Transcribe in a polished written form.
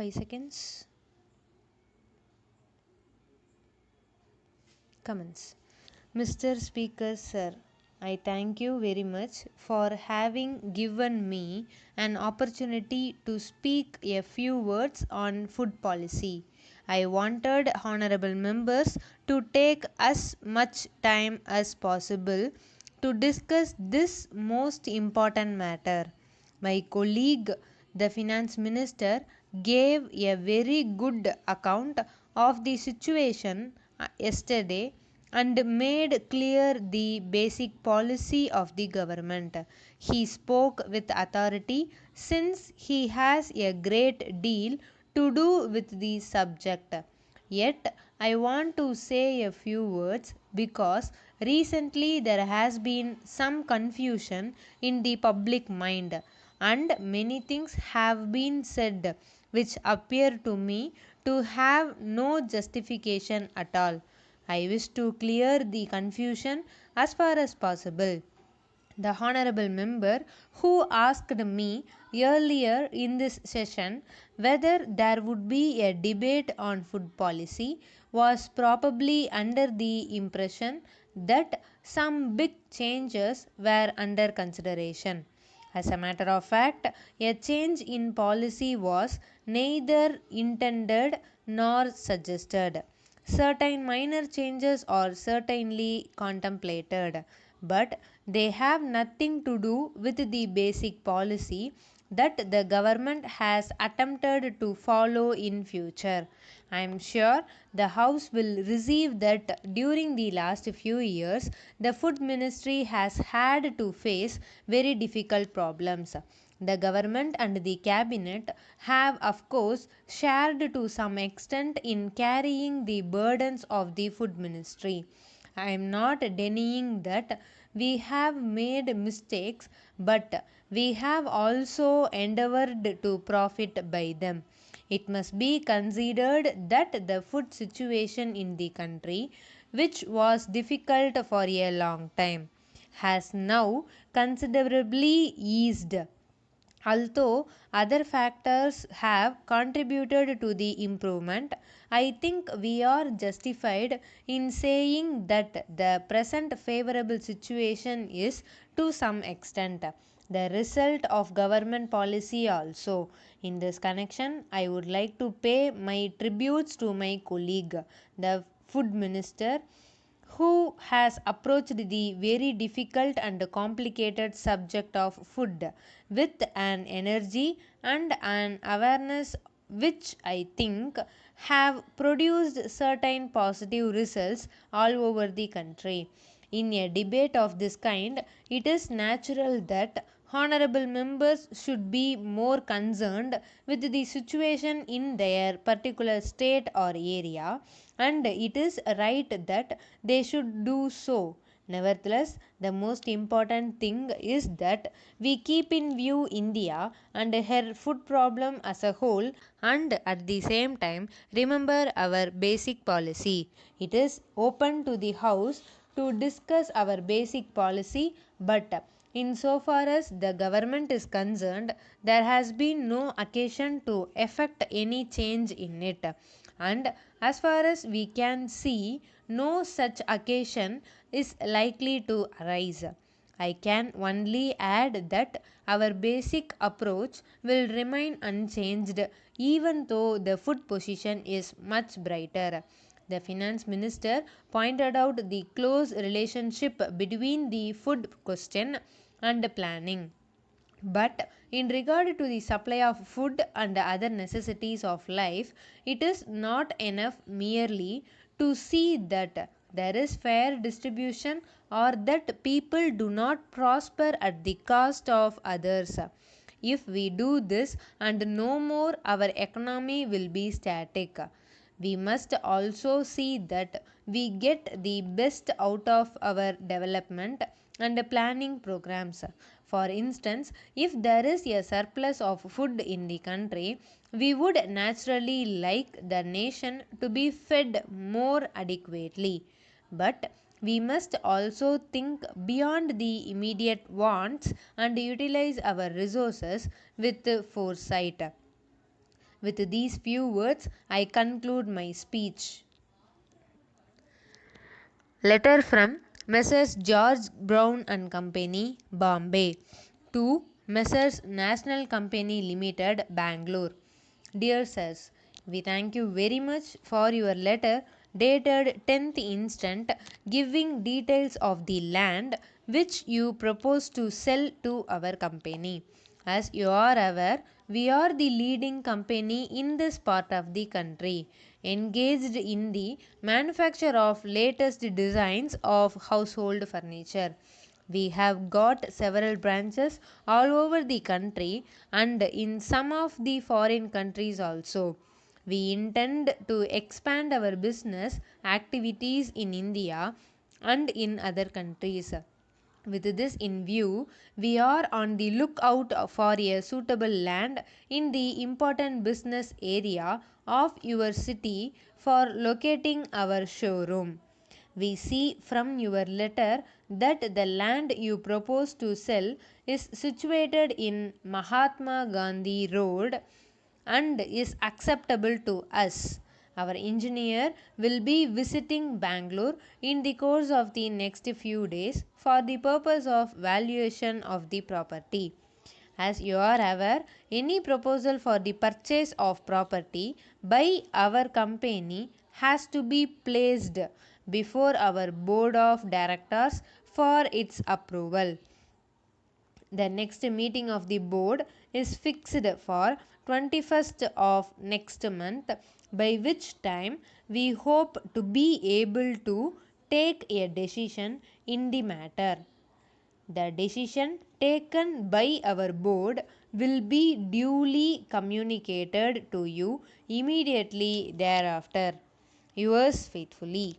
5 seconds. Comments. Mr. Speaker, sir, I thank you very much for having given me an opportunity to speak a few words on food policy. I wanted honorable members to take as much time as possible to discuss this most important matter. My colleague, the finance minister, gave a very good account of the situation yesterday and made clear the basic policy of the government. He spoke with authority since he has a great deal to do with the subject. Yet, I want to say a few words because recently there has been some confusion in the public mind, and many things have been said which appear to me to have no justification at all. I wish to clear the confusion as far as possible. The honorable member who asked me earlier in this session whether there would be a debate on food policy was probably under the impression that some big changes were under consideration. As a matter of fact, a change in policy was neither intended nor suggested. Certain minor changes are certainly contemplated, but they have nothing to do with the basic policy that the government has attempted to follow in future. I am sure the House will receive that during the last few years the food ministry has had to face very difficult problems. The government and the cabinet have, of course, shared to some extent in carrying the burdens of the food ministry. I am not denying that we have made mistakes, but we have also endeavored to profit by them. It must be considered that the food situation in the country, which was difficult for a long time, has now considerably eased. Although other factors have contributed to the improvement, I think we are justified in saying that the present favorable situation is to some extent the result of government policy also. In this connection, I would like to pay my tributes to my colleague, the food minister, who has approached the very difficult and complicated subject of food with an energy and an awareness which I think have produced certain positive results all over the country. In a debate of this kind, it is natural that honorable members should be more concerned with the situation in their particular state or area, and it is right that they should do so. Nevertheless, the most important thing is that we keep in view India and her food problem as a whole, and at the same time remember our basic policy. It is open to the House to discuss our basic policy, but insofar as the government is concerned, there has been no occasion to effect any change in it. And as far as we can see, no such occasion is likely to arise. I can only add that our basic approach will remain unchanged even though the food position is much brighter. The finance minister pointed out the close relationship between the food question and planning. But in regard to the supply of food and other necessities of life, it is not enough merely to see that there is fair distribution or that people do not prosper at the cost of others. If we do this and no more, our economy will be static. We must also see that we get the best out of our development and planning programs. For instance, if there is a surplus of food in the country, we would naturally like the nation to be fed more adequately. But we must also think beyond the immediate wants and utilize our resources with foresight. With these few words, I conclude my speech. Letter from Messrs. George Brown and Company, Bombay, to Messrs. National Company Limited, Bangalore. Dear Sirs, we thank you very much for your letter dated 10th instant, giving details of the land which you propose to sell to our company. As you are aware, we are the leading company in this part of the country, engaged in the manufacture of latest designs of household furniture. We have got several branches all over the country and in some of the foreign countries also. We intend to expand our business activities in India and in other countries. With this in view, we are on the lookout for a suitable land in the important business area of your city for locating our showroom. We see from your letter that the land you propose to sell is situated in Mahatma Gandhi Road and is acceptable to us. Our engineer will be visiting Bangalore in the course of the next few days for the purpose of valuation of the property. As you are aware, any proposal for the purchase of property by our company has to be placed before our board of directors for its approval. The next meeting of the board is fixed for 21st of next month, by which time we hope to be able to take a decision in the matter. The decision taken by our board will be duly communicated to you immediately thereafter. Yours faithfully.